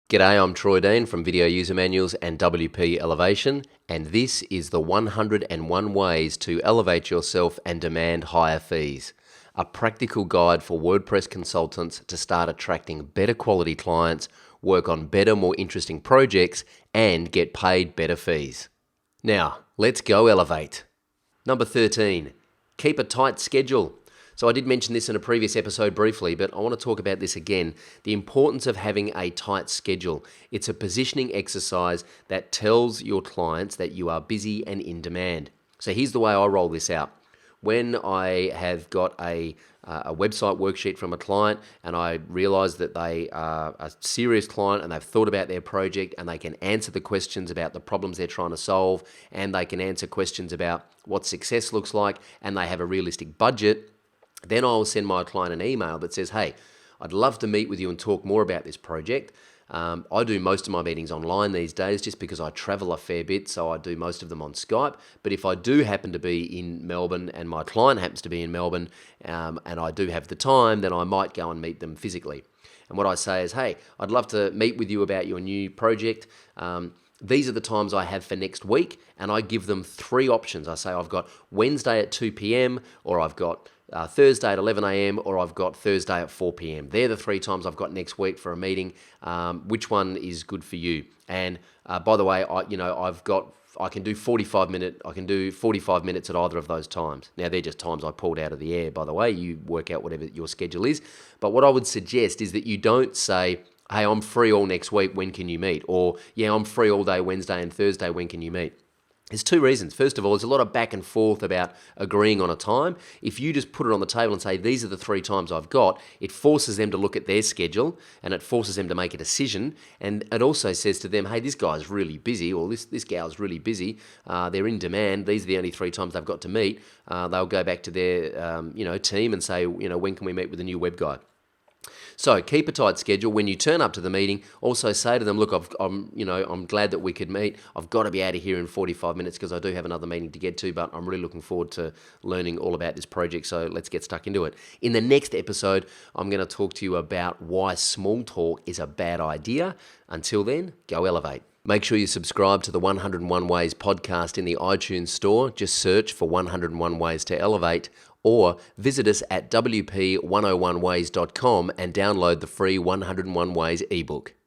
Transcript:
G'day, I'm Troy Dean from Video User Manuals and WP Elevation, and this is the 101 Ways to Elevate Yourself and Demand Higher Fees, a practical guide for WordPress consultants to start attracting better quality clients, work on better, more interesting projects, and get paid better fees. Now, let's go elevate. Number 13, keep a tight schedule. So I did mention this in a previous episode briefly, but I want to talk about this again. The importance of having a tight schedule. It's a positioning exercise that tells your clients that you are busy and in demand. So here's the way I roll this out. When I have got a website worksheet from a client and I realize that they are a serious client and they've thought about their project and they can answer the questions about the problems they're trying to solve, and they can answer questions about what success looks like, and they have a realistic budget, then I'll send my client an email that says, hey, I'd love to meet with you and talk more about this project. I do most of my meetings online these days just because I travel a fair bit, so I do most of them on Skype. But if I do happen to be in Melbourne and my client happens to be in Melbourne, and I do have the time, then I might go and meet them physically. And what I say is, hey, I'd love to meet with you about your new project. These are the times I have for next week, and I give them 3 options. I say I've got Wednesday at 2 p.m, or I've got Thursday at 11 a.m, or I've got Thursday at 4 p.m. They're the 3 times I've got next week for a meeting. Which one is good for you? And by the way, I can do 45 minutes at either of those times. Now, they're just times I pulled out of the air, by the way. You work out whatever your schedule is. But what I would suggest is that you don't say, hey, I'm free all next week, when can you meet? Or, yeah, I'm free all day Wednesday and Thursday, when can you meet? There's 2 reasons. First of all, there's a lot of back and forth about agreeing on a time. If you just put it on the table and say, these are the 3 times I've got, it forces them to look at their schedule and it forces them to make a decision. And it also says to them, hey, this guy's really busy, or this gal's really busy. They're in demand. These are the only 3 times they've got to meet. They'll go back to their team and say, when can we meet with the new web guy? So keep a tight schedule. When you turn up to the meeting, also say to them, look, I'm glad that we could meet. I've got to be out of here in 45 minutes because I do have another meeting to get to, but I'm really looking forward to learning all about this project, so let's get stuck into it. In the next episode, I'm going to talk to you about why small talk is a bad idea. Until then, go elevate. Make sure you subscribe to the 101 Ways podcast in the iTunes store. Just search for 101 Ways to Elevate, or visit us at wp101ways.com and download the free 101 Ways ebook.